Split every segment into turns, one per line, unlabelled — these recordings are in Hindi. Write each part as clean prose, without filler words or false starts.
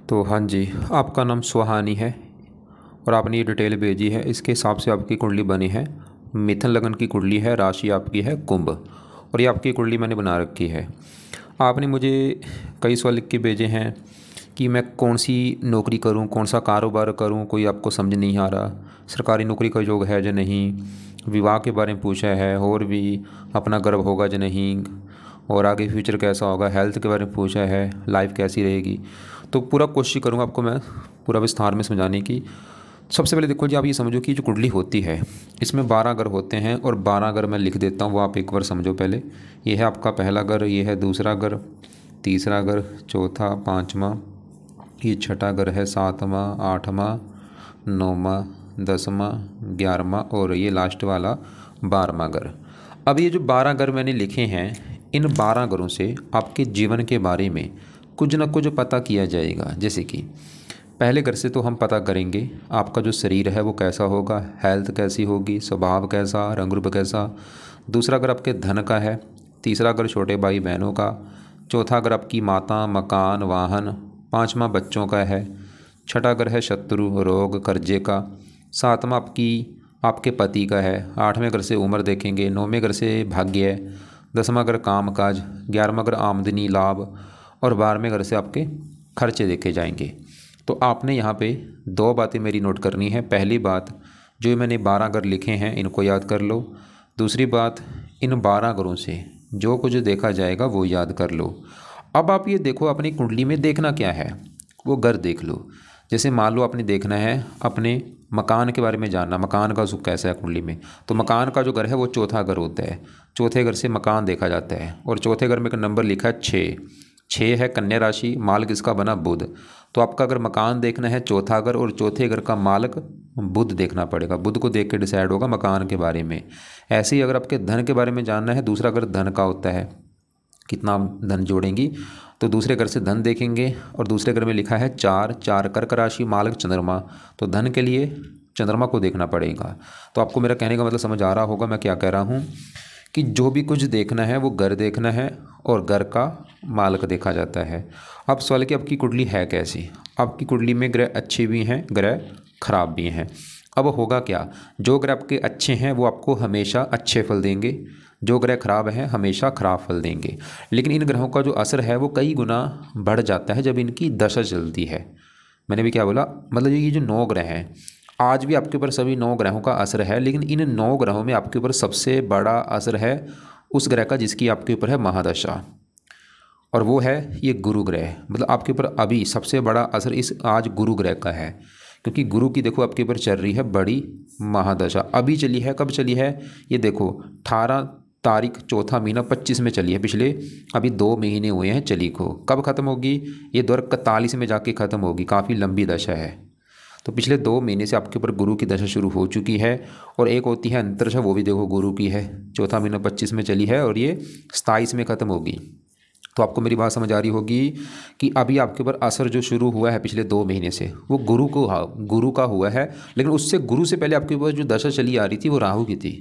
तो हाँ जी, आपका नाम सुहानी है और आपने ये डिटेल भेजी है। इसके हिसाब से आपकी कुंडली बनी है। मिथुन लगन की कुंडली है, राशि आपकी है कुंभ और ये आपकी कुंडली मैंने बना रखी है। आपने मुझे कई सवाल लिख के भेजे हैं कि मैं कौन सी नौकरी करूं, कौन सा कारोबार करूं, कोई आपको समझ नहीं आ रहा। सरकारी नौकरी का योग है या नहीं, विवाह के बारे में पूछा है, और भी अपना गर्भ होगा या नहीं, और आगे फ्यूचर कैसा होगा, हेल्थ के बारे में पूछा है, लाइफ कैसी रहेगी। तो पूरा कोशिश करूँगा आपको मैं पूरा विस्तार में समझाने की। सबसे पहले देखो जी, आप ये समझो कि जो कुंडली होती है इसमें 12 घर होते हैं और 12 घर मैं लिख देता हूँ, वो आप एक बार समझो। पहले ये है आपका पहला घर, ये है दूसरा घर, तीसरा घर, चौथा, पाँचवा, ये छठा घर है, सातवां, आठवां, नौवां, 10वां, 11वां और ये लास्ट वाला 12वां घर। अब ये जो 12 घर मैंने लिखे हैं, इन 12 घरों से आपके जीवन के बारे में कुछ ना कुछ पता किया जाएगा। जैसे कि पहले घर से तो हम पता करेंगे आपका जो शरीर है वो कैसा होगा, हेल्थ कैसी होगी, स्वभाव कैसा, रंग रूप कैसा। दूसरा घर आपके धन का है, तीसरा घर छोटे भाई बहनों का, चौथा घर आपकी माता, मकान, वाहन, पाँचवा बच्चों का है, छठा घर है शत्रु, रोग, कर्जे का, सातवां आपके पति का है, आठवें घर से उम्र देखेंगे, नौवें घर से भाग्य है, 10वां घर काम काज, 11वां घर आमदनी लाभ और 12वें घर से आपके खर्चे देखे जाएंगे। तो आपने यहाँ पे दो बातें मेरी नोट करनी है। पहली बात, जो मैंने 12 घर लिखे हैं इनको याद कर लो। दूसरी बात, इन 12 घरों से जो कुछ देखा जाएगा वो याद कर लो। अब आप ये देखो अपनी कुंडली में देखना क्या है, वो घर देख लो। जैसे मान लो आपने देखना है अपने मकान के बारे में जानना, मकान का सुख कैसा है कुंडली में, तो मकान का जो घर है वो चौथा घर होता है। चौथे घर से मकान देखा जाता है और चौथे घर में एक नंबर लिखा है 6। 6 है कन्या राशि, मालिक इसका बना बुध। तो आपका अगर मकान देखना है चौथा घर और चौथे घर का मालिक बुध देखना पड़ेगा। बुध को देख के डिसाइड होगा मकान के बारे में। ऐसे ही अगर आपके धन के बारे में जानना है, दूसरा घर धन का होता है, कितना धन जोड़ेंगी, तो दूसरे घर से धन देखेंगे और दूसरे घर में लिखा है 4। 4 कर्क राशि, मालिक चंद्रमा, तो धन के लिए चंद्रमा को देखना पड़ेगा। तो आपको मेरा कहने का मतलब समझ आ रहा होगा मैं क्या कह रहा हूँ, कि जो भी कुछ देखना है वो घर देखना है और घर का मालिक देखा जाता है। अब सवाल कि आपकी कुंडली है कैसी। आपकी कुंडली में ग्रह अच्छे भी हैं, ग्रह खराब भी हैं। अब होगा क्या, जो ग्रह आपके अच्छे हैं वो आपको हमेशा अच्छे फल देंगे, जो ग्रह खराब हैं हमेशा खराब फल देंगे। लेकिन इन ग्रहों का जो असर है वो कई गुना बढ़ जाता है जब इनकी दशा चलती है। मैंने भी क्या बोला, मतलब ये जो 9 ग्रह हैं, आज भी आपके ऊपर सभी 9 ग्रहों का असर है, लेकिन इन 9 ग्रहों में आपके ऊपर सबसे बड़ा असर है उस ग्रह का जिसकी आपके ऊपर है महादशा, और वो है ये गुरु ग्रह। मतलब आपके ऊपर अभी सबसे बड़ा असर इस आज गुरु ग्रह का है, क्योंकि गुरु की देखो आपके ऊपर चल रही है बड़ी महादशा। अभी चली है, कब चली है ये देखो, 18 तारीख चौथा महीना 25 में चली है। पिछले अभी 2 महीने हुए हैं चली को। कब ख़त्म होगी ये 2041 में जाके ख़त्म होगी। काफ़ी लंबी दशा है। तो पिछले 2 महीने से आपके ऊपर गुरु की दशा शुरू हो चुकी है। और एक होती है अंतरदशा, वो भी देखो गुरु की है, चौथा महीना 25 में चली है और ये 27 में ख़त्म होगी। तो आपको मेरी बात समझ आ रही होगी कि अभी आपके ऊपर असर जो शुरू हुआ है पिछले 2 महीने से वो गुरु का हुआ है। लेकिन उससे गुरु से पहले आपके ऊपर जो दशा चली आ रही थी वो राहु की थी।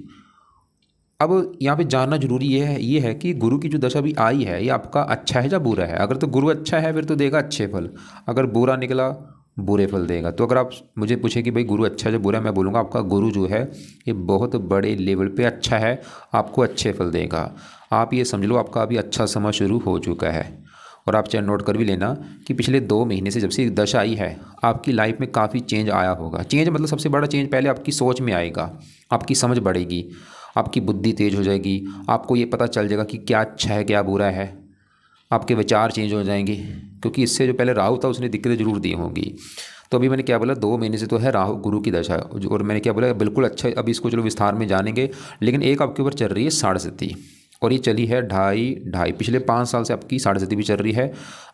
अब यहाँ पे जानना जरूरी ये है कि गुरु की जो दशा भी आई है ये आपका अच्छा है या बुरा है। अगर तो गुरु अच्छा है फिर तो देगा अच्छे फल, अगर बुरा निकला बुरे फल देगा। तो अगर आप मुझे पूछे कि भाई गुरु अच्छा है या बुरा है, मैं बोलूँगा आपका गुरु जो है ये बहुत बड़े लेवल पे अच्छा है, आपको अच्छे फल देगा। आप ये समझ लो आपका अभी अच्छा समय शुरू हो चुका है। और आप चाहे नोट कर भी लेना कि पिछले 2 महीने से जब से दशा आई है आपकी लाइफ में काफ़ी चेंज आया होगा। चेंज मतलब सबसे बड़ा चेंज पहले आपकी सोच में आएगा, आपकी समझ बढ़ेगी, आपकी बुद्धि तेज हो जाएगी, आपको ये पता चल जाएगा कि क्या अच्छा है क्या बुरा है, आपके विचार चेंज हो जाएंगे। क्योंकि इससे जो पहले राहु था उसने दिक्कतें जरूर दी होंगी। तो अभी मैंने क्या बोला, 2 महीने से तो है राहु गुरु की दशा, और मैंने क्या बोला बिल्कुल अच्छा है। अभी इसको चलो विस्तार में जानेंगे। लेकिन एक आपके ऊपर चल रही है साढ़े सती, और ये चली है ढाई पिछले 5 साल से आपकी साढ़े सती भी चल रही है,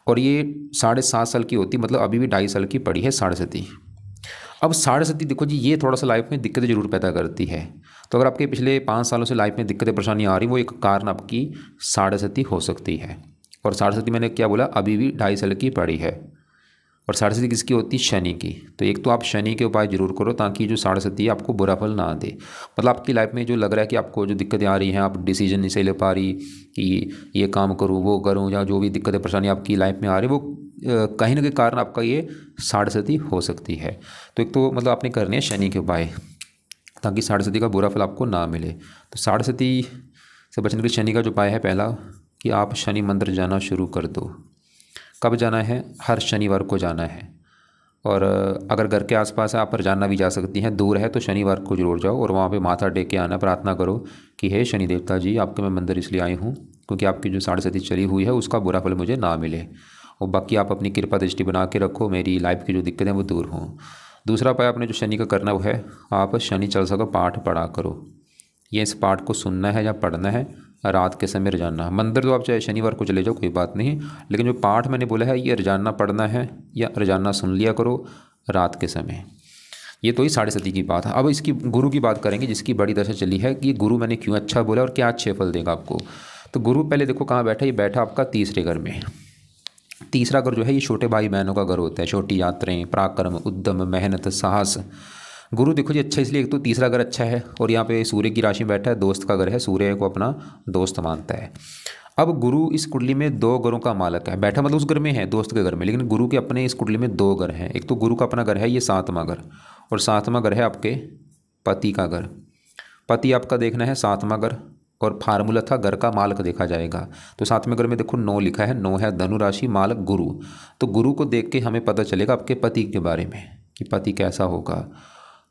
और ये 7.5 साल की होती, मतलब अभी भी 2.5 साल की पड़ी है साढ़े सती। अब साढ़े सती देखो जी, ये थोड़ा सा लाइफ में दिक्कतें जरूर पैदा करती है। तो अगर आपके पिछले 5 सालों से लाइफ में दिक्कतें परेशानी आ रही, वो एक कारण आपकी साढ़े सती हो सकती है। और साढ़े सती मैंने क्या बोला, अभी भी 2.5 साल की पड़ी है। और साढ़े सती किसकी होती है, शनि की। तो एक तो आप शनि के उपाय जरूर करो ताकि जो साढ़े सती है आपको बुरा फल ना दे। मतलब आपकी लाइफ में जो लग रहा है कि आपको जो दिक्कतें आ रही हैं, आप डिसीजन नहीं सही ले पा रही कि ये काम करूँ वो करूँ, या जो भी दिक्कतें परेशानी आपकी लाइफ में आ रही है वो कहीं ना कहीं कारण आपका ये साढ़ेसती हो सकती है। तो एक तो मतलब आपने करने हैं शनि के उपाय, ताकि साढ़ेसती का बुरा फल आपको ना मिले। तो साढ़ेसती से बचने के लिए शनि का जो उपाय है पहला, कि आप शनि मंदिर जाना शुरू कर दो। कब जाना है? हर शनिवार को जाना है। और अगर घर के आसपास है आप रोजाना भी जा सकती हैं, दूर है तो शनिवार को जरूर जाओ और वहाँ पे माथा टेक के आना, प्रार्थना करो कि हे शनि देवता जी, आपके मैं मंदिर इसलिए आई हूँ क्योंकि आपकी जो साढ़ेसती चली हुई है उसका बुरा फल मुझे ना मिले, और बाकी आप अपनी कृपा दृष्टि बना के रखो, मेरी लाइफ की जो दिक्कतें हैं वो दूर हों। दूसरा उपाय आपने जो शनि का करना वो है, आप शनि चालीसा का पाठ पढ़ा करो। ये इस पाठ को सुनना है या पढ़ना है, रात के समय रोजाना। मंदिर तो आप चाहे शनिवार को चले जाओ, कोई बात नहीं, लेकिन जो पाठ मैंने बोला है ये रोजाना पढ़ना है या रोजाना सुन लिया करो रात के समय। ये तो ही साढ़ेसती की बात है। अब इसकी गुरु की बात करेंगे, जिसकी बड़ी दशा चली है कि गुरु मैंने क्यों अच्छा बोला और क्या अच्छे फल देगा आपको। तो गुरु पहले देखो कहाँ बैठा, ये बैठा आपका तीसरे घर में। तीसरा घर जो है ये छोटे भाई बहनों का घर होता है, छोटी यात्राएं, पराक्रम, उद्यम, मेहनत, साहस। गुरु देखो जी अच्छा इसलिए, एक तो तीसरा घर अच्छा है और यहाँ पे सूर्य की राशि में बैठा है, दोस्त का घर है, सूर्य को अपना दोस्त मानता है। अब गुरु इस कुंडली में दो घरों का मालक है, बैठा मतलब उस घर में है, दोस्त के घर में, लेकिन गुरु के अपने इस कुंडली में दो घर हैं। एक तो गुरु का अपना घर है ये सातवां घर, और सातवां घर है आपके पति का घर। पति आपका देखना है सातवां घर, और फार्मूला था घर का मालक देखा जाएगा। तो सातवें घर में देखो 9 लिखा है, 9 है धनु राशि, मालक गुरु। तो गुरु को देख के हमें पता चलेगा आपके पति के बारे में कि पति कैसा होगा।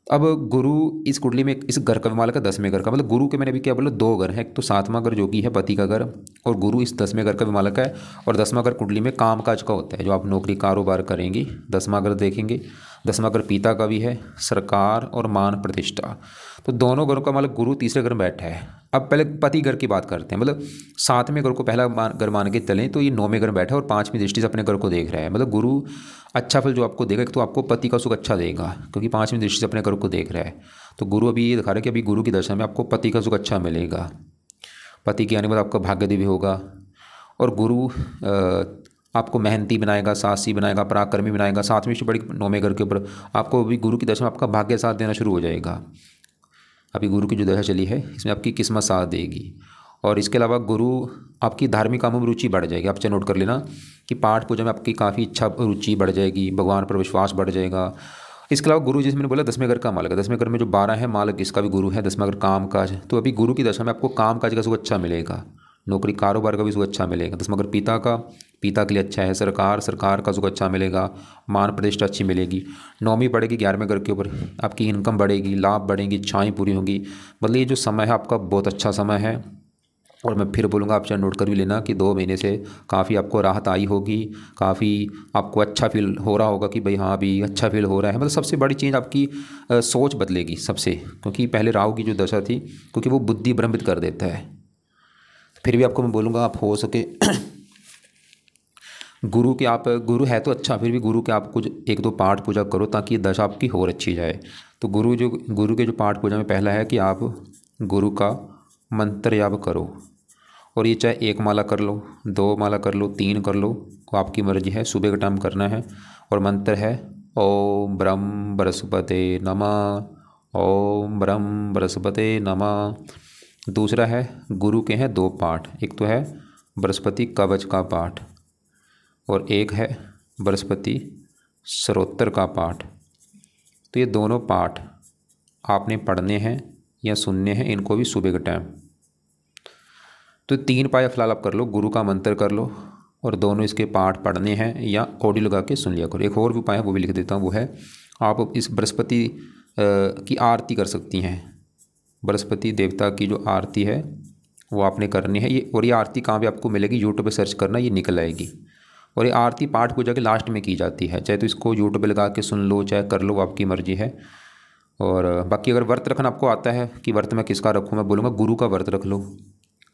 अब गुरु इस कुंडली में इस घर का भी मालक है, 10वें घर का, मतलब गुरु के मैंने भी क्या बोला, दो घर हैं, एक तो सातवां घर जो कि है पति का घर, और गुरु इस 10वें घर का भी मालक है। और 10वां घर कुंडली में काम काज का होता है, जो आप नौकरी कारोबार करेंगी, 10वां घर देखेंगे। 10वां घर पिता का भी है, सरकार और मान प्रतिष्ठा। तो दोनों घरों का मालक गुरु तीसरे घर में बैठा है। अब पहले पति घर की बात करते हैं, मतलब 7वें घर को पहला घर मान के चलें तो ये 9वें घर में बैठा है और 5वीं दृष्टि से अपने घर को देख रहा है। मतलब गुरु अच्छा फल जो आपको देगा, एक तो आपको पति का सुख अच्छा देगा क्योंकि 5वीं दृष्टि से अपने घर को देख रहा है। तो गुरु अभी ये दिखा रहा है कि अभी गुरु की दशा में आपको पति का सुख अच्छा मिलेगा, पति के आने के बाद आपका भाग्य भी होगा। और गुरु आपको मेहनती बनाएगा, साहसी बनाएगा, पराक्रमी बनाएगा। 7वीं से बड़ी 9वें घर के ऊपर आपको अभी गुरु की दशा में आपका भाग्य साथ देना शुरू हो जाएगा। अभी गुरु की जो दशा चली है इसमें आपकी किस्मत साथ देगी। और इसके अलावा गुरु आपकी धार्मिक कामों में रुचि बढ़ जाएगी। आप चाहे नोट कर लेना कि पाठ पूजा में आपकी काफ़ी इच्छा रुचि बढ़ जाएगी, भगवान पर विश्वास बढ़ जाएगा। इसके अलावा गुरु जिसमें मैंने बोला 10वें घर का मालक है, 10वें घर में जो 12 है मालक इसका भी गुरु है, 10वां घर काम काज। तो अभी गुरु की दशा में आपको काम काज का सुख अच्छा मिलेगा, नौकरी कारोबार का भी सुख अच्छा मिलेगा। 10वां घर पिता का, पिता के लिए अच्छा है, सरकार का सुख अच्छा मिलेगा, मान प्रतिष्ठा अच्छी मिलेगी। 9वीं बढ़ेगी 11वें घर के ऊपर, आपकी इनकम बढ़ेगी, लाभ बढ़ेंगी, इच्छाएँ पूरी होंगी। मतलब ये जो समय है आपका बहुत अच्छा समय है। और मैं फिर बोलूँगा आप चाहे नोट कर भी लेना कि 2 महीने से काफ़ी आपको राहत आई होगी, काफ़ी आपको अच्छा फील हो रहा होगा कि भाई हाँ अभी अच्छा फील हो रहा है। मतलब सबसे बड़ी चीज़ आपकी सोच बदलेगी सबसे, क्योंकि पहले राहु की जो दशा थी, क्योंकि वो बुद्धि भ्रमित कर देता है। फिर भी आपको मैं बोलूँगा आप हो सके गुरु के आप, गुरु है तो अच्छा, फिर भी गुरु के आप कुछ 1-2 पाठ पूजा करो ताकि दशा आपकी और अच्छी जाए। तो गुरु के जो पाठ पूजा में पहला है कि आप गुरु का मंत्र याद करो, और ये चाहे 1 माला कर लो, 2 माला कर लो, 3 कर लो, तो आपकी मर्जी है। सुबह का टाइम करना है। और मंत्र है ओम ब्रह्म बृहस्पते नमः, ओम ब्रह्म बृहस्पते नमः। दूसरा है गुरु के हैं 2 पाठ, एक तो है बृहस्पति कवच का पाठ और एक है बृहस्पति स्तोत्र का पाठ। तो ये दोनों पाठ आपने पढ़ने हैं या सुनने हैं, इनको भी सुबह के टाइम। तो 3 पाया फिलहाल आप कर लो, गुरु का मंत्र कर लो और दोनों इसके पाठ पढ़ने हैं या ऑडियो लगा के सुन लिया करो। एक और भी उपाय है वो भी लिख देता हूँ, वो है आप इस बृहस्पति की आरती कर सकती हैं। बृहस्पति देवता की जो आरती है वो आपने करनी है। ये और ये आरती कहाँ पे आपको मिलेगी, यूट्यूब पे सर्च करना, ये निकल आएगी। और ये आरती पाठ पूजा के लास्ट में की जाती है, चाहे तो इसको यूट्यूब पे लगा के सुन लो चाहे कर लो, आपकी मर्जी है। और बाकी अगर व्रत रखना आपको आता है कि व्रत में किसका रखूँ, मैं बोलूँगा गुरु का व्रत रख लो।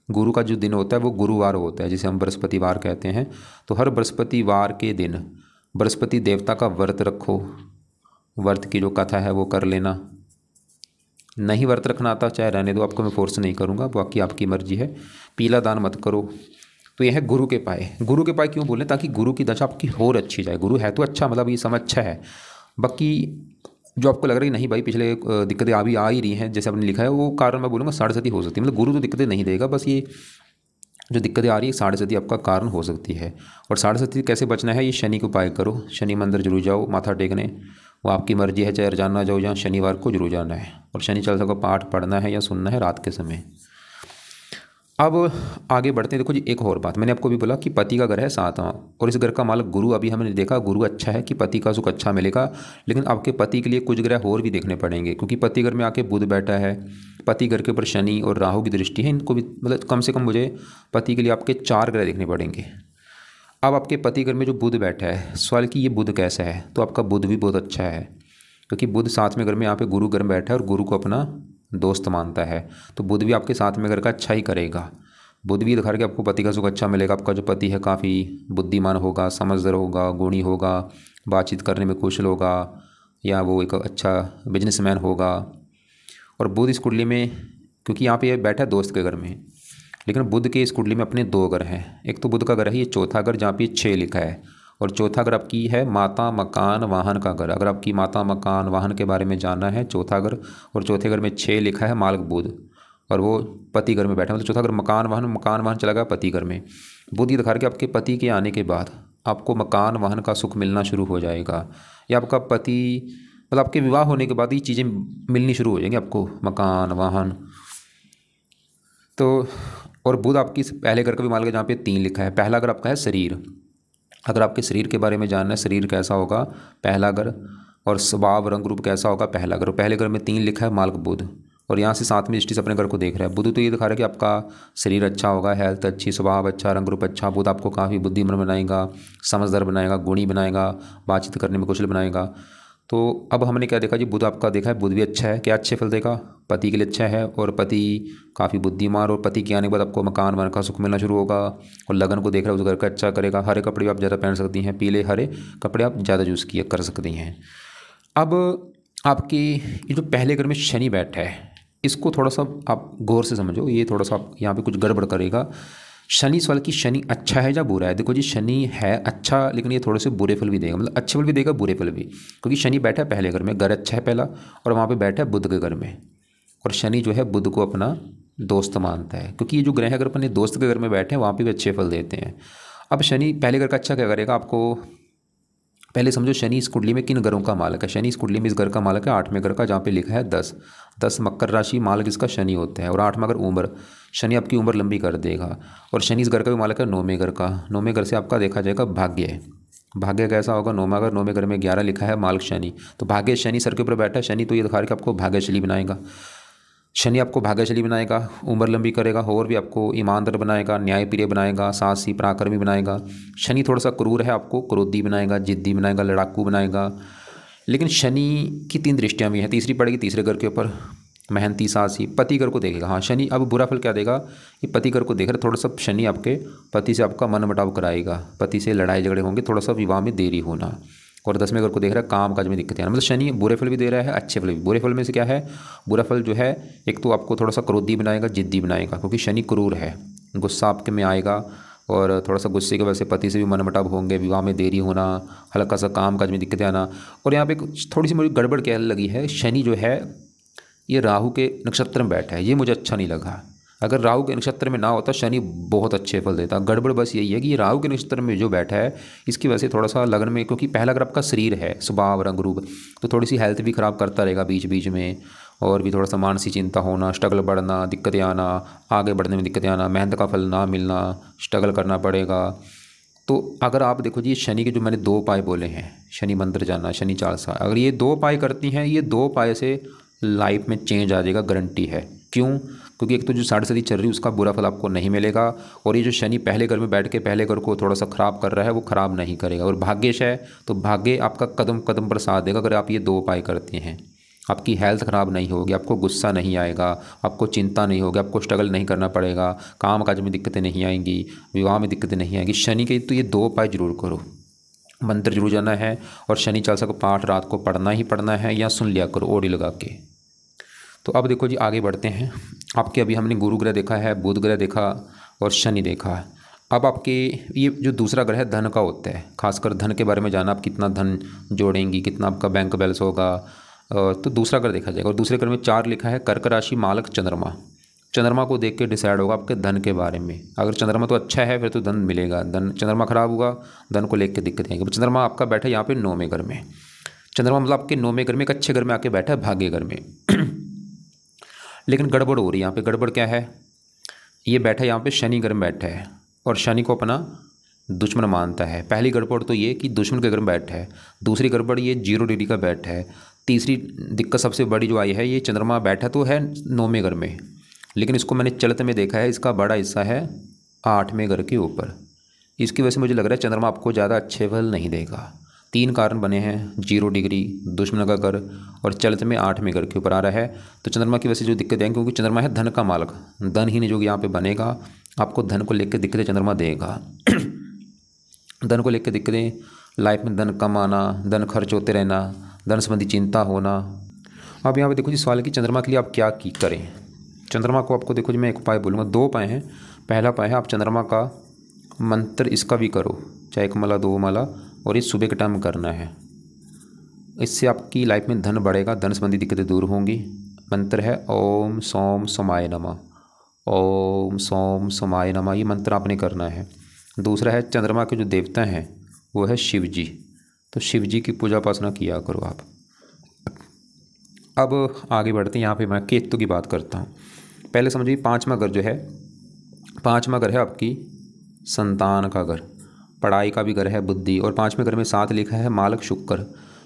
गुरु का जो दिन होता है वो गुरुवार होता है, जिसे हम बृहस्पतिवार कहते हैं। तो हर बृहस्पतिवार के दिन बृहस्पति देवता का व्रत रखो। व्रत की जो कथा है वो कर लेना। नहीं व्रत रखना आता चाहे रहने दो, आपको मैं फोर्स नहीं करूँगा, बाकी आपकी मर्जी है। पीला दान मत करो। तो यह है गुरु के पाए। गुरु के पाए क्यों बोलें, ताकि गुरु की दशा आपकी और अच्छी जाए। गुरु है तो अच्छा, मतलब ये समय अच्छा है। बाकी जो आपको लग रहा है नहीं भाई पिछले दिक्कतें आ ही रही हैं जैसे आपने लिखा है, वो कारण मैं बोलूँगा साढ़ेसती हो सकती है। मतलब गुरु तो दिक्कतें नहीं देगा, बस ये जो दिक्कतें आ रही है साढ़े सती आपका कारण हो सकती है। और साढ़े सती कैसे बचना है, ये शनि को उपाय करो, शनि मंदिर जरूर जाओ माथा टेकने, वो आपकी मर्जी है, चाहे रोजाना जाओ, जहाँ शनिवार को जरूर जाना है। और शनि चालीसा का पाठ पढ़ना है या सुनना है रात के समय। अब आगे बढ़ते हैं। देखो जी, एक और बात मैंने आपको भी बोला कि पति का घर है 7वां और इस घर का मालिक गुरु। अभी हमने देखा गुरु अच्छा है कि पति का सुख अच्छा मिलेगा, लेकिन आपके पति के लिए कुछ ग्रह और भी देखने पड़ेंगे, क्योंकि पति घर में आके बुध बैठा है, पति घर के ऊपर शनि और राहु की दृष्टि है। इनको भी मतलब कम से कम मुझे पति के लिए आपके 4 ग्रह देखने पड़ेंगे। अब आपके पति घर में जो बुध बैठा है, सवाल कि ये बुध कैसा है, तो आपका बुध भी बहुत अच्छा है, क्योंकि बुध 7वें घर में यहाँ पे गुरु घर में बैठा है और गुरु को अपना दोस्त मानता है। तो बुध भी आपके 7वें घर का अच्छा ही करेगा। बुध भी दिखा रहा कि आपको पति का सुख अच्छा मिलेगा। आपका जो पति है काफ़ी बुद्धिमान होगा, समझदार होगा, गुणी होगा, बातचीत करने में कुशल होगा, या वो एक अच्छा बिजनेसमैन होगा। और बुध इस कुंडली में, क्योंकि यहाँ पे बैठा है दोस्त के घर में, लेकिन बुध के इस कुंडली में अपने 2 घर हैं। एक तो बुध का घर है ये चौथा घर, जहाँ पे 6 लिखा है, और चौथा घर आपकी है माता मकान वाहन का घर। अगर आपकी माता मकान वाहन के बारे में जानना है, चौथा घर, और चौथे घर में 6 लिखा है मालिक बुध, और वो पति घर में बैठा, मतलब चौथा घर मकान वाहन चला गया पति घर में। बुध ये दिखा रहा कि आपके पति के आने के बाद आपको मकान वाहन का सुख मिलना शुरू हो जाएगा, या आपका पति मतलब आपके विवाह होने के बाद ये चीज़ें मिलनी शुरू हो जाएंगी आपको, मकान वाहन। तो और बुध आपकी पहले घर का भी मालिक है, जहाँ पे 3 लिखा है। पहला घर आपका है शरीर। अगर आपके शरीर के बारे में जानना है, शरीर कैसा होगा, पहला घर, और स्वभाव रंग रूप कैसा होगा, पहला घर। पहले घर में 3 लिखा है मालिक बुध, और यहाँ से 7वीं दृष्टि से अपने घर को देख रहा है। बुध तो ये दिखा रहा है कि आपका शरीर अच्छा होगा, हेल्थ अच्छी, स्वभाव अच्छा, रंग रूप अच्छा। बुध आपको काफ़ी बुद्धिमान बनाएगा, समझदार बनाएगा, गुणी बनाएगा, बातचीत करने में कुशल बनाएगा। तो अब हमने क्या देखा जी, बुध आपका देखा है, बुध भी अच्छा है। क्या अच्छे फल देगा, पति के लिए अच्छा है, और पति काफ़ी बुद्धिमान, और पति के आने के बाद आपको मकान वन का सुख मिलना शुरू होगा। और लगन को देख रहा है, उस घर का अच्छा करेगा। हरे कपड़े भी आप ज़्यादा पहन सकती हैं, पीले हरे कपड़े आप ज़्यादा यूज़ किया कर सकती हैं। अब आपकी ये जो पहले घर में शनि बैठा है, इसको थोड़ा सा आप गौर से समझो, ये थोड़ा सा आप यहाँ पे कुछ गड़बड़ करेगा। शनि सवाल कि शनि अच्छा है या बुरा है। देखो जी, शनि है अच्छा, लेकिन ये थोड़े से बुरे फल भी देगा, मतलब अच्छे फल भी देगा, बुरे फल भी, क्योंकि शनि बैठा है पहले घर में, घर अच्छा है पहला, और वहाँ पे बैठा है बुध के घर में। और शनि जो है बुध को अपना दोस्त मानता है, क्योंकि ये जो ग्रह अगर अपने दोस्त के घर में बैठे हैं वहाँ पे भी अच्छे फल देते हैं। अब शनि पहले घर का अच्छा क्या करेगा, आपको पहले समझो शनि इस कुंडली में किन घरों का मालिक है। शनि इस कुंडली में इस घर का मालिक है 8वें घर का, जहाँ पे लिखा है 10 मकर राशि मालिक इसका शनि होता है। और 8वां घर उम्र, शनि आपकी उम्र लंबी कर देगा। और शनि इस घर का भी मालिक है 9वें घर का। 9वें घर से आपका देखा जाएगा भाग्य। भाग्य कैसा होगा, 9वें घर में 11 लिखा है मालिक शनि, तो भाग्य शनि सर के ऊपर बैठा है। शनि तो ये दिखा रहा है कि आपको भाग्यशाली बनाएगा। शनि आपको भाग्यशाली बनाएगा, उम्र लंबी करेगा, और भी आपको ईमानदार बनाएगा, न्यायप्रिय बनाएगा, साहसी पराक्रमी बनाएगा। शनि थोड़ा सा क्रूर है, आपको क्रोधी बनाएगा, जिद्दी बनाएगा, लड़ाकू बनाएगा। लेकिन शनि की 3 दृष्टियाँ भी हैं, तीसरी पड़ेगी तीसरे घर के ऊपर, मेहनती, साहसी। पति घर को देखेगा। हाँ, शनि अब बुरा फल क्या देगा, ये पति घर को देख रहा, थोड़ा सा शनि आपके पति से आपका मन मुटाव कराएगा, पति से लड़ाई झगड़े होंगे, थोड़ा सा विवाह में देरी होना। और 10वें घर को देख रहा है, काम काज में दिक्कतें आना। मतलब शनि बुरे फल भी दे रहा है, अच्छे फल भी। बुरे फल में से क्या है, बुरा फल जो है, एक तो आपको थोड़ा सा क्रोधी बनाएगा, जिद्दी बनाएगा, क्योंकि शनि क्रूर है, गुस्सा आपके में आएगा, और थोड़ा सा गुस्से की वजह से पति से भी मनमुटाव होंगे, विवाह में देरी होना, हल्का सा काम काज में दिक्कतें आना। और यहाँ पे थोड़ी सी मुझे गड़बड़ क्या लगी है, शनि जो है ये राहु के नक्षत्र में बैठा है, ये मुझे अच्छा नहीं लगा। अगर राहु के नक्षत्र में ना होता, शनि बहुत अच्छे फल देता। गड़बड़ बस यही है कि ये राहु के नक्षत्र में जो बैठा है, इसकी वजह से थोड़ा सा लगन में, क्योंकि पहला अगर आपका शरीर है, स्वभाव रंग रूप, तो थोड़ी सी हेल्थ भी ख़राब करता रहेगा बीच बीच में, और भी थोड़ा सा मानसिक चिंता होना, स्ट्रगल बढ़ना, दिक्कतें आना, आगे बढ़ने में दिक्कतें आना, मेहनत का फल ना मिलना, स्ट्रगल करना पड़ेगा। तो अगर आप देखो जी, शनि के जो मैंने 2 उपाय बोले हैं, शनि मंत्र जानना, शनि चालीसा, अगर ये 2 उपाय करती हैं, ये 2 उपाय से लाइफ में चेंज आ जाएगा, गारंटी है। क्यों, क्योंकि एक तो जो साढ़े सती चल रही है उसका बुरा फल आपको नहीं मिलेगा, और ये जो शनि पहले घर में बैठ के पहले घर को थोड़ा सा ख़राब कर रहा है, वो ख़राब नहीं करेगा। और भाग्यश है, तो भाग्य आपका कदम कदम पर साथ देगा। अगर आप ये 2 उपाय करते हैं, आपकी हेल्थ ख़राब नहीं होगी, आपको गुस्सा नहीं आएगा, आपको चिंता नहीं होगी, आपको स्ट्रगल नहीं करना पड़ेगा, काम काज में दिक्कतें नहीं आएंगी, विवाह में दिक्कतें नहीं आएंगी। शनि के तो ये 2 उपाय जरूर करो, मंत्र जरूर जाना है, और शनि चालीसा का पाठ रात को पढ़ना ही पढ़ना है, या सुन लिया करो ऑडियो लगा के। तो अब देखो जी, आगे बढ़ते हैं। आपके अभी हमने गुरु ग्रह देखा है, बुध ग्रह देखा, और शनि देखा। अब आपके ये जो दूसरा ग्रह धन का होता है, खासकर धन के बारे में जाना, आप कितना धन जोड़ेंगी, कितना आपका बैंक बैलेंस होगा, तो दूसरा ग्रह देखा जाएगा। और दूसरे ग्रह में 4 लिखा है, कर्क राशि मालक चंद्रमा। चंद्रमा को देख के डिसाइड होगा आपके धन के बारे में। अगर चंद्रमा तो अच्छा है फिर तो धन मिलेगा, धन चंद्रमा खराब होगा धन को लेकर दिक्कत आएंगी। चंद्रमा आपका बैठा है यहाँ पे 9वें घर में। चंद्रमा मतलब आपके 9वें घर में एक अच्छे घर में आके बैठा है, भाग्य घर में। लेकिन गड़बड़ हो रही है यहाँ पे। गड़बड़ क्या है, ये बैठा है यहाँ पे शनि घर में बैठा है और शनि को अपना दुश्मन मानता है। पहली गड़बड़ तो ये कि दुश्मन के घर में बैठा है। दूसरी गड़बड़ ये 0 डिग्री का बैठा है। तीसरी दिक्कत सबसे बड़ी जो आई है, ये चंद्रमा बैठा तो है 9वें घर में, लेकिन इसको मैंने चलते में देखा है, इसका बड़ा हिस्सा है 8वें घर के ऊपर। इसकी वजह से मुझे लग रहा है चंद्रमा आपको ज़्यादा अच्छे फल नहीं देगा। 3 कारण बने हैं, 0 डिग्री, दुश्मन का घर और चलते में 8वें घर के ऊपर आ रहा है। तो चंद्रमा की वजह से जो दिक्कत है, क्योंकि चंद्रमा है धन का मालक, धन ही नहीं जो यहाँ पे बनेगा, आपको धन को लेकर दिक्कतें चंद्रमा देगा। धन को लेकर दिक्कतें, लाइफ में धन कम आना, धन खर्च होते रहना, धन संबंधी चिंता होना। अब यहाँ पे देखो जी सवाल कि चंद्रमा के लिए आप क्या करें। चंद्रमा को आपको देखो जी मैं एक उपाय बोलूँगा, 2 उपाय हैं। पहला उपाय है आप चंद्रमा का मंत्र इसका भी करो, चाहे 1 माला 2 माला, और ये सुबह के टाइम करना है। इससे आपकी लाइफ में धन बढ़ेगा, धन संबंधी दिक्कतें दूर होंगी। मंत्र है ओम सोम सोमाय नमः, ओम सोम सोमाय नमः, ये मंत्र आपने करना है। दूसरा है चंद्रमा के जो देवता हैं वो है शिव जी, तो शिव जी की पूजा उपासना किया करो आप। अब आगे बढ़ते हैं, यहाँ पे मैं केतु की बात करता हूँ। पहले समझिए 5वां घर जो है, 5वां घर है आपकी संतान का घर, पढ़ाई का भी घर है, बुद्धि, और 5वें घर में 7 लिखा है मालक शुक्र।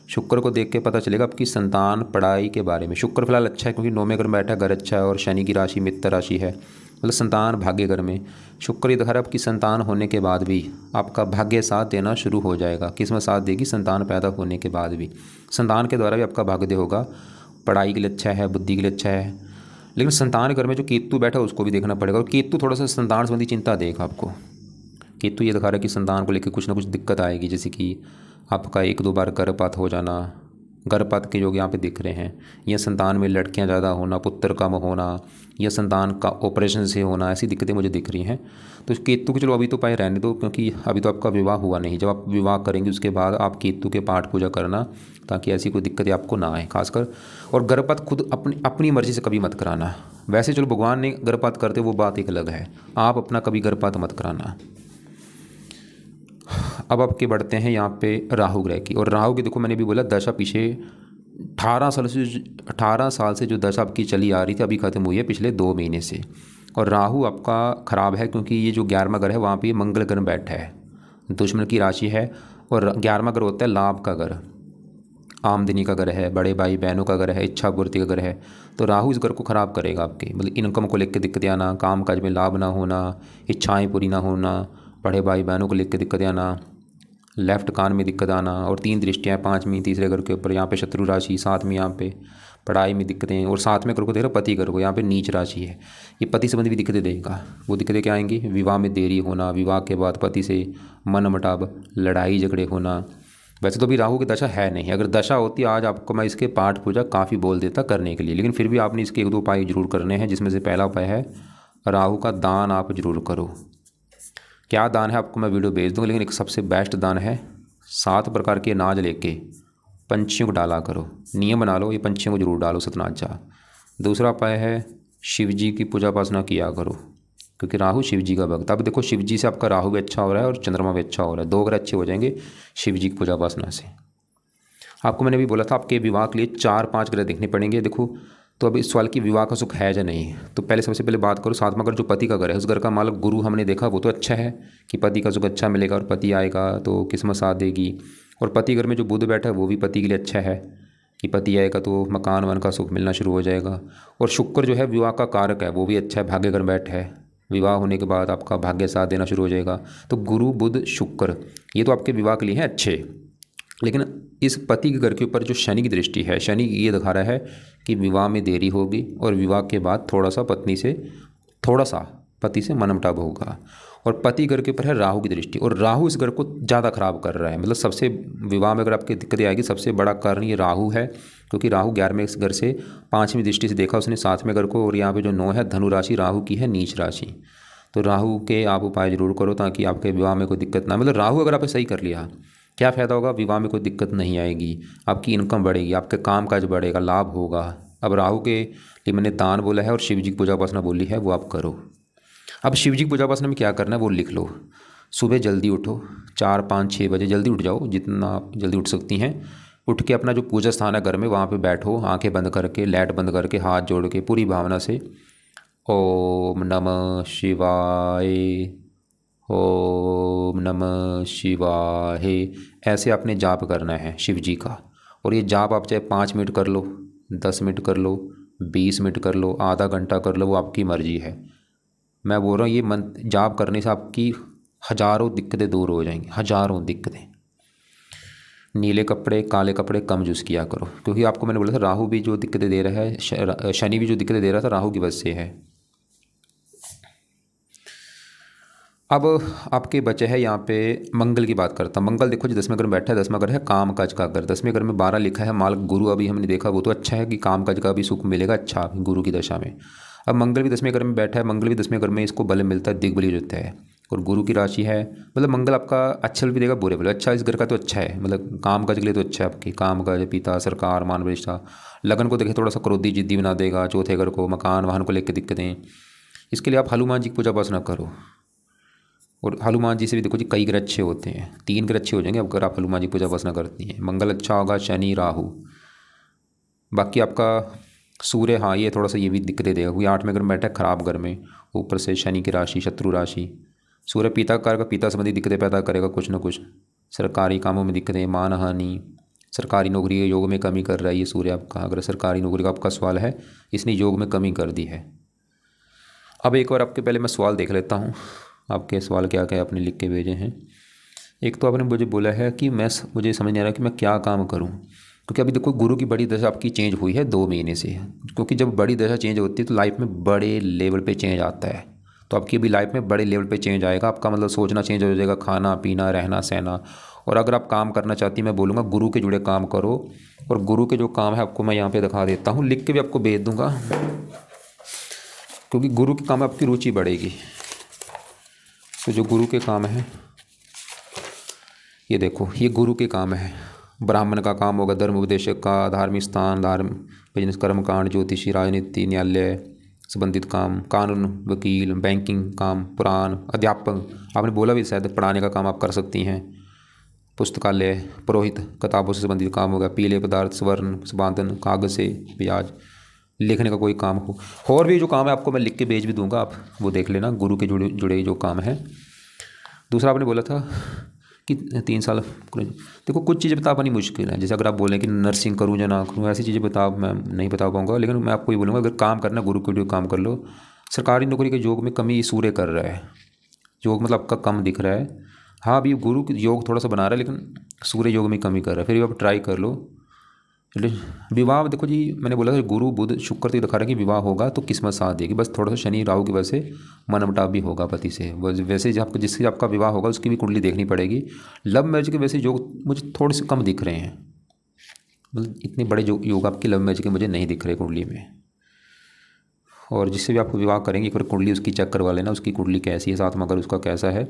शुक्र को देख के पता चलेगा आपकी संतान पढ़ाई के बारे में। शुक्र फिलहाल अच्छा है क्योंकि 9वें घर में बैठा है, घर अच्छा है, और शनि की राशि मित्र राशि है, मतलब संतान भाग्य घर में। शुक्र ये दिखा रहा है आपकी संतान होने के बाद भी आपका भाग्य साथ देना शुरू हो जाएगा। किस्मत साथ देगी संतान पैदा होने के बाद भी, संतान के द्वारा भी आपका भाग्य होगा। पढ़ाई के लिए अच्छा है, बुद्धि के लिए अच्छा है। लेकिन संतान घर में जो केतु बैठा है उसको भी देखना पड़ेगा, और केतु थोड़ा सा संतान संबंधी चिंता देगा आपको। केतु ये दिखा रहा है कि संतान को लेकर कुछ ना कुछ दिक्कत आएगी, जैसे कि आपका 1-2 बार गर्भपात हो जाना, गर्भपात के योग यहाँ पे दिख रहे हैं, या संतान में लड़कियाँ ज़्यादा होना, पुत्र कम होना, या संतान का ऑपरेशन से होना, ऐसी दिक्कतें मुझे दिख रही हैं। तो केतु को चलो अभी तो पाए रहने दो, क्योंकि अभी तो आपका विवाह हुआ नहीं। जब आप विवाह करेंगे उसके बाद आप केतु के पाठ पूजा करना, ताकि ऐसी कोई दिक्कतें आपको ना आए खासकर। और गर्भपात खुद अपनी मर्ज़ी से कभी मत कराना। वैसे चलो भगवान ने गर्भपात करते वो बात एक अलग है, आप अपना कभी गर्भपात मत कराना। अब आपके बढ़ते हैं यहाँ पे राहु ग्रह की, और राहु की देखो मैंने भी बोला दशा पीछे 18 साल से जो दशा आपकी चली आ रही थी अभी ख़त्म हुई है पिछले 2 महीने से। और राहु आपका ख़राब है क्योंकि ये जो 11वां घर है वहाँ पे मंगल ग्रह बैठा है, दुश्मन की राशि है। और 11वां घर होता है लाभ का घर, आमदनी का घर है, बड़े भाई बहनों का घर है, इच्छा पूर्ति का घर है। तो राहु इस घर को ख़राब करेगा आपके, मतलब इनकम को लेकर दिक्कतें आना, काम काज में लाभ ना होना, इच्छाएँ पूरी ना होना, बड़े भाई बहनों को लेकर दिक्कतें आना, लेफ्ट कान में दिक्कत आना, और 3 दृष्टियाँ 5वीं तीसरे घर के ऊपर, यहाँ पे शत्रु राशि, 7वीं यहाँ पे पढ़ाई में दिक्कतें, और 7वें घर को देख रहा पति घर को, यहाँ पे नीच राशि है, ये पति संबंधी भी दिक्कतें देगा। वो दिक्कतें क्या आएंगी, विवाह में देरी होना, विवाह के बाद पति से मनमुटाव, लड़ाई झगड़े होना। वैसे तो अभी राहु की दशा है नहीं, अगर दशा होती आज आपको मैं इसके पाठ पूजा काफ़ी बोल देता करने के लिए, लेकिन फिर भी आपने इसके 1-2 उपाय जरूर करने हैं, जिसमें से पहला उपाय है राहु का दान आप जरूर करो। क्या दान है आपको मैं वीडियो भेज दूँगा, लेकिन एक सबसे बेस्ट दान है 7 प्रकार के अनाज लेके पंछियों को डाला करो, नियम बना लो, ये पंछियों को जरूर डालो सतनाजा। दूसरा उपाय है शिव जी की पूजा उपासना किया करो, क्योंकि राहु शिव जी का भक्त। अब देखो शिव जी से आपका राहु भी अच्छा हो रहा है और चंद्रमा भी अच्छा हो रहा है, 2 ग्रह अच्छे हो जाएंगे शिव जी की पूजा उपासना से। आपको मैंने भी बोला था आपके विवाह के लिए 4-5 ग्रह देखने पड़ेंगे। देखो तो अभी इस सवाल की विवाह का सुख है या नहीं, तो पहले सबसे पहले बात करो 7वां घर जो पति का घर है, उस घर का मालक गुरु हमने देखा वो तो अच्छा है कि पति का सुख अच्छा मिलेगा, और पति आएगा तो किस्मत साथ देगी। और पति घर में जो बुध बैठा है वो भी पति के लिए अच्छा है कि पति आएगा तो मकान वन का सुख मिलना शुरू हो जाएगा। और शुक्र जो है विवाह का कारक है वो भी अच्छा है, भाग्य घर बैठा है, विवाह होने के बाद आपका भाग्य साथ देना शुरू हो जाएगा। तो गुरु बुध शुक्र ये तो आपके विवाह के लिए हैं अच्छे। लेकिन इस पति के घर के ऊपर जो शनि की दृष्टि है, शनि ये दिखा रहा है कि विवाह में देरी होगी, और विवाह के बाद थोड़ा सा पति से मनमुटाव होगा। और पति घर के ऊपर है राहु की दृष्टि, और राहु इस घर को ज़्यादा खराब कर रहा है। मतलब सबसे विवाह में अगर आपकी दिक्कतें आएगी सबसे बड़ा कारण ये राहु है, क्योंकि राहु 11वें घर से 5वीं दृष्टि से देखा उसने 7वें घर को, और यहाँ पे जो 9 है धनु राशि राहु की है नीच राशि। तो राहु के आप उपाय जरूर करो ताकि आपके विवाह में कोई दिक्कत ना, मतलब राहु अगर आपने सही कर लिया क्या फ़ायदा होगा, विवाह में कोई दिक्कत नहीं आएगी, आपकी इनकम बढ़ेगी, आपके काम काज बढ़ेगा, लाभ होगा, अब राहु के लिए मैंने दान बोला है और शिव जी की पूजा उपासना बोली है, वो आप करो। अब शिव जी की पूजा उपासना में क्या करना है वो लिख लो। सुबह जल्दी उठो, 4-5-6 बजे जल्दी उठ जाओ, जितना आप जल्दी उठ सकती हैं। उठ के अपना जो पूजा स्थान है घर में वहाँ पे बैठो, आंखें बंद करके, लाइट बंद करके, हाथ जोड़ के पूरी भावना से ओम नमः शिवाय, ओम नमः शिवाय, ऐसे आपने जाप करना है शिव जी का। और ये जाप आप चाहे 5 मिनट कर लो, 10 मिनट कर लो, 20 मिनट कर लो, आधा घंटा कर लो, वो आपकी मर्जी है। मैं बोल रहा हूँ ये मंत्र जाप करने से आपकी हज़ारों दिक्कतें दूर हो जाएंगी, हज़ारों दिक्कतें। नीले कपड़े, काले कपड़े कम यूज़ किया करो, क्योंकि आपको मैंने बोला था राहु भी जो दिक्कतें दे रहा है, शनि भी जो दिक्कतें दे रहा था राहु की वजह से है। अब आपके बचे है यहाँ पे मंगल की बात करता हूँ। मंगल देखो जी 10वें घर में बैठा है, 10वां घर है काम काज का घर। 10वें घर में 12 लिखा है माल गुरु, अभी हमने देखा वो तो अच्छा है कि काम काज का भी सुख मिलेगा अच्छा गुरु की दशा में। अब मंगल भी 10वें घर में बैठा है, मंगल भी 10वें घर में इसको बल मिलता है, दिग्बल होता है और गुरु की राशि है। मतलब मंगल आपका अच्छा भी देगा बुरे भी, अच्छा इस घर का तो अच्छा है, मतलब काम काज के लिए तो अच्छा है आपकी, काम काज, पिता, सरकार, मान प्रतिष्ठा। लगन को देखे थोड़ा सा क्रोधी जिद्दी बना देगा, चौथे घर को मकान वाहन को लेकर दिक्कतें। इसके लिए आप हनुमान जी की पूजा उपासना करो। और हनुमान जी से भी देखो जी कई ग्रह अच्छे होते हैं, 3 ग्रह अच्छे हो जाएंगे अगर आप हनुमान जी की पूजा उपासना करती हैं। मंगल अच्छा होगा, शनि राहु, बाकी आपका सूर्य, हाँ ये थोड़ा सा ये भी दिक्कतें देगा क्योंकि 8वें घर में बैठा है खराब घर में, ऊपर से शनि की राशि शत्रु राशि। सूर्य पिता कार का, पिता संबंधी दिक्कतें पैदा करेगा कुछ ना कुछ, सरकारी कामों में दिक्कतें, मान हानि, सरकारी नौकरी के योग में कमी कर रहा है ये सूर्य आपका। अगर सरकारी नौकरी का आपका सवाल है, इसने योग में कमी कर दी है। अब एक और आपके पहले मैं सवाल देख लेता हूँ, आपके सवाल क्या क्या आपने लिख के भेजे हैं। एक तो आपने मुझे बोला है कि मुझे समझ नहीं आ रहा कि मैं क्या काम करूं, क्योंकि अभी देखो गुरु की बड़ी दशा आपकी चेंज हुई है 2 महीने से, क्योंकि जब बड़ी दशा चेंज होती है तो लाइफ में बड़े लेवल पे चेंज आता है। तो आपकी अभी लाइफ में बड़े लेवल पे चेंज आएगा, आपका मतलब सोचना चेंज हो जाएगा, खाना पीना रहना सहना। और अगर आप काम करना चाहती हैं, मैं बोलूँगा गुरु के जुड़े काम करो। और गुरु के जो काम है आपको मैं यहाँ पर दिखा देता हूँ, लिख के भी आपको भेज दूँगा, क्योंकि गुरु के काम में आपकी रुचि बढ़ेगी। तो जो गुरु के काम है ये देखो, ये गुरु के काम है। ब्राह्मण का काम होगा, धर्म उपदेशक का, धार्मिक स्थान, धर्म, बिजनेस, कर्म कांड, ज्योतिषी, राजनीति, न्यायालय संबंधित काम, कानून, वकील, बैंकिंग काम, पुराण, अध्यापक, आपने बोला भी शायद पढ़ाने का काम आप कर सकती हैं। पुस्तकालय, पुरोहित, किताबों से संबंधित काम होगा, पीले पदार्थ, स्वर्ण, संपादन, कागज से ब्याज, लिखने का कोई काम हो। और भी जो काम है आपको मैं लिख के भेज भी दूंगा, आप वो देख लेना, गुरु के जुड़े जो काम है। दूसरा आपने बोला था कि 3 साल, देखो कुछ चीज़ें बता पानी मुश्किल है, जैसे अगर आप बोलें कि नर्सिंग करूँ या ना करूँ, ऐसी चीज़ें मैं नहीं बता पाऊँगा। लेकिन मैं आपको ये बोलूँगा अगर काम करना गुरु के जो काम कर लो। सरकारी नौकरी के योग में कमी सूर्य कर रहा है, योग मतलब आपका कम दिख रहा है। हाँ अभी गुरु योग थोड़ा सा बना रहा है, लेकिन सूर्य योग में कमी कर रहा है, फिर भी आप ट्राई कर लो। विवाह देखो जी, मैंने बोला था गुरु बुध शुक्र तो दिखा रहा है कि विवाह होगा तो किस्मत साथ देगी, बस थोड़ा सा शनि राहु की वजह से मनमुटाव भी होगा पति से। वैसे जब जिससे आपका विवाह होगा उसकी भी कुंडली देखनी पड़ेगी। लव मैरिज के वैसे योग मुझे थोड़े से कम दिख रहे हैं, मतलब इतने बड़े योग आपकी लव मैरिज के मुझे नहीं दिख रहे कुंडली में। और जिससे भी आपको विवाह करेंगे एक बार कुंडली उसकी चेक करवा लेना, उसकी कुंडली कैसी है, साथ में अगर उसका कैसा है,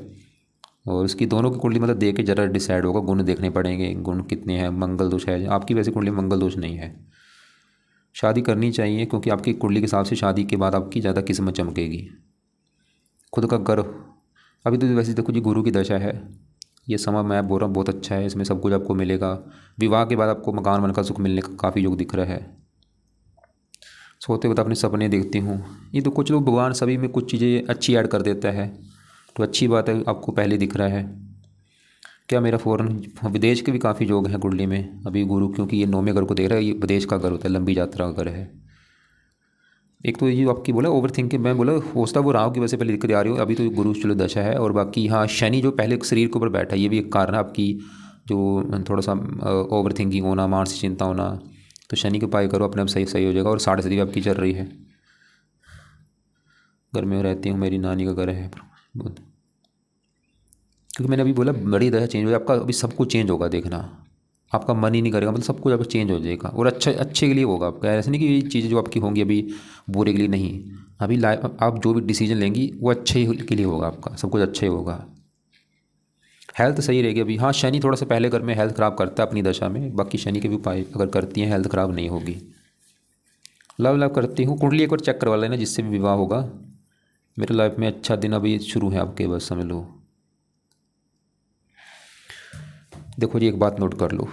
और उसकी दोनों की कुंडली मतलब देख के ज़रा डिसाइड होगा। गुण देखने पड़ेंगे, गुण कितने हैं, मंगल दोष है, आपकी वैसे कुंडली में मंगल दोष नहीं है। शादी करनी चाहिए क्योंकि आपकी कुंडली के हिसाब से शादी के बाद आपकी ज़्यादा किस्मत चमकेगी। खुद का घर, अभी तो वैसे देखो जी गुरु की दशा है, ये समय मैं बोल रहा हूँ बहुत अच्छा है, इसमें सब कुछ आपको मिलेगा। विवाह के बाद आपको मकान वन का सुख मिलने का काफ़ी योग दिख रहा है। सोते वक्त अपने सपने देखती हूँ, ये तो कुछ लोग भगवान सभी में कुछ चीज़ें अच्छी ऐड कर देता है, तो अच्छी बात है, आपको पहले दिख रहा है। क्या मेरा फ़ौरन विदेश के भी काफ़ी योग हैं कुंडली में अभी गुरु, क्योंकि ये 9वें घर को देख रहा है, ये विदेश का घर होता है, लंबी यात्रा का घर है। एक तो ये आपकी बोला ओवर थिंकिंग, मैं बोला हो सकता है वो राहु की वजह से पहले दिक्कत आ रही हो, अभी तो गुरु चलो दशा है। और बाकी हाँ शनि जो पहले शरीर के ऊपर बैठा है, ये भी एक कारण है आपकी जो थोड़ा सा ओवर थिंकिंग होना, मानसिक चिंता होना। तो शनि के उपाय करो, अपने आप सही सही हो जाएगा। और 7.5 भी आपकी चल रही है, घर में रहती हूँ, मेरी नानी का घर है, क्योंकि मैंने अभी बोला बड़ी दशा चेंज हो जाए आपका, अभी सब कुछ चेंज होगा, देखना आपका मन ही नहीं करेगा, मतलब सब कुछ आपका चेंज हो जाएगा और अच्छे के लिए होगा आपका। ऐसे नहीं कि ये चीज़ें जो आपकी होंगी अभी बुरे के लिए नहीं, अभी लाइफ आप जो भी डिसीजन लेंगी वो अच्छे के लिए होगा, आपका सब कुछ अच्छा ही होगा। हेल्थ सही रहेगी अभी। हाँ शनि थोड़ा सा पहले घर में हेल्थ ख़राब करता है अपनी दशा में, बाकी शनि के भी उपाय अगर करती हैं हेल्थ ख़राब नहीं होगी। लव लव करती हूँ। कुंडली एक बार चेक करवा लेना, जिससे भी विवाह होगा। मेरे लाइफ में अच्छा दिन अभी शुरू है आपके, बस समझ लो। देखो जी, एक बात नोट कर लो,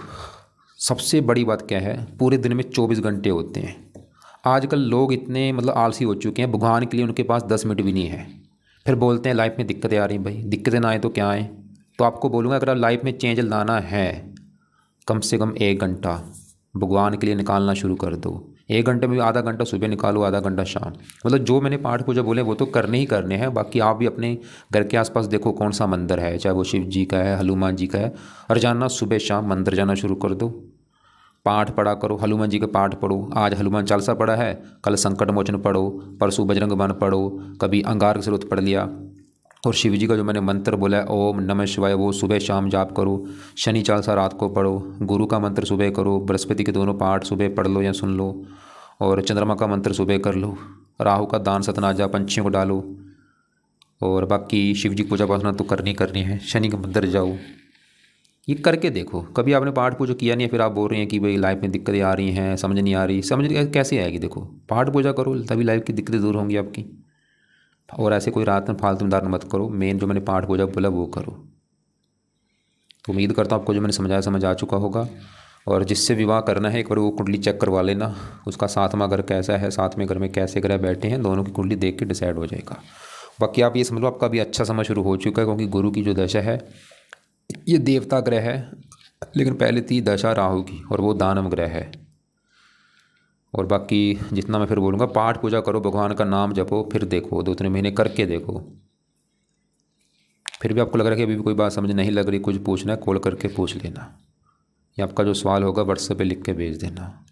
सबसे बड़ी बात क्या है, पूरे दिन में 24 घंटे होते हैं। आजकल लोग इतने मतलब आलसी हो चुके हैं, भगवान के लिए उनके पास 10 मिनट भी नहीं है। फिर बोलते हैं लाइफ में दिक्कतें आ रही हैं। भाई दिक्कतें ना आए तो क्या आए। तो आपको बोलूँगा, अगर आप लाइफ में चेंज लाना है, कम से कम 1 घंटा भगवान के लिए निकालना शुरू कर दो। 1 घंटे में भी आधा घंटा सुबह निकालो, आधा घंटा शाम। मतलब जो मैंने पाठ पूजा बोले वो तो करने ही करने हैं। बाकी आप भी अपने घर के आसपास देखो कौन सा मंदिर है, चाहे वो शिव जी का है, हनुमान जी का है, रोजाना सुबह शाम मंदिर जाना शुरू कर दो। पाठ पढ़ा करो, हनुमान जी का पाठ पढ़ो। आज हनुमान चालीसा पढ़ा है, कल संकट मोचन पढ़ो, परसों बजरंग बाण पढ़ो, कभी अंगार स्रोत पढ़ लिया। और शिव जी का जो मैंने मंत्र बोला है ओम नमः शिवाय, वो सुबह शाम जाप करो। शनि चालीसा रात को पढ़ो। गुरु का मंत्र सुबह करो। बृहस्पति के दोनों पाठ सुबह पढ़ लो या सुन लो। और चंद्रमा का मंत्र सुबह कर लो। राहु का दान सतनाजा पंछियों को डालो। और बाकी शिव जी की पूजा पाठना तो करनी करनी है। शनि के मंदिर जाओ। ये करके देखो। कभी आपने पाठ पूजा किया नहीं है, फिर आप बोल रहे हैं कि भाई लाइफ में दिक्कतें आ रही हैं, समझ नहीं आ रही। समझ कैसे आएगी। देखो पाठ पूजा करो, तभी लाइफ की दिक्कतें दूर होंगी आपकी। और ऐसे कोई रात में फालतू में मत करो, मेन जो मैंने पाठ पूजा बोला वो करो। तो उम्मीद करता हूँ आपको जो मैंने समझाया समझ आ चुका होगा। और जिससे विवाह करना है एक बार वो कुंडली चेक करवा लेना, उसका सातवां घर कैसा है, सातवें घर में कैसे ग्रह बैठे हैं, दोनों की कुंडली देख के डिसाइड हो जाएगा। बाकी आप ये समझ लो आपका भी अच्छा समय शुरू हो चुका है, क्योंकि गुरु की जो दशा है ये देवता ग्रह है, लेकिन पहले थी दशा राहु की, और वो दानव ग्रह है। और बाकी जितना मैं फिर बोलूँगा, पाठ पूजा करो, भगवान का नाम जपो, फिर देखो 2-3 महीने करके देखो। फिर भी आपको लग रहा है कि अभी भी कोई बात समझ नहीं लग रही, कुछ पूछना है कॉल करके पूछ लेना, या आपका जो सवाल होगा व्हाट्सएप पे लिख के भेज देना।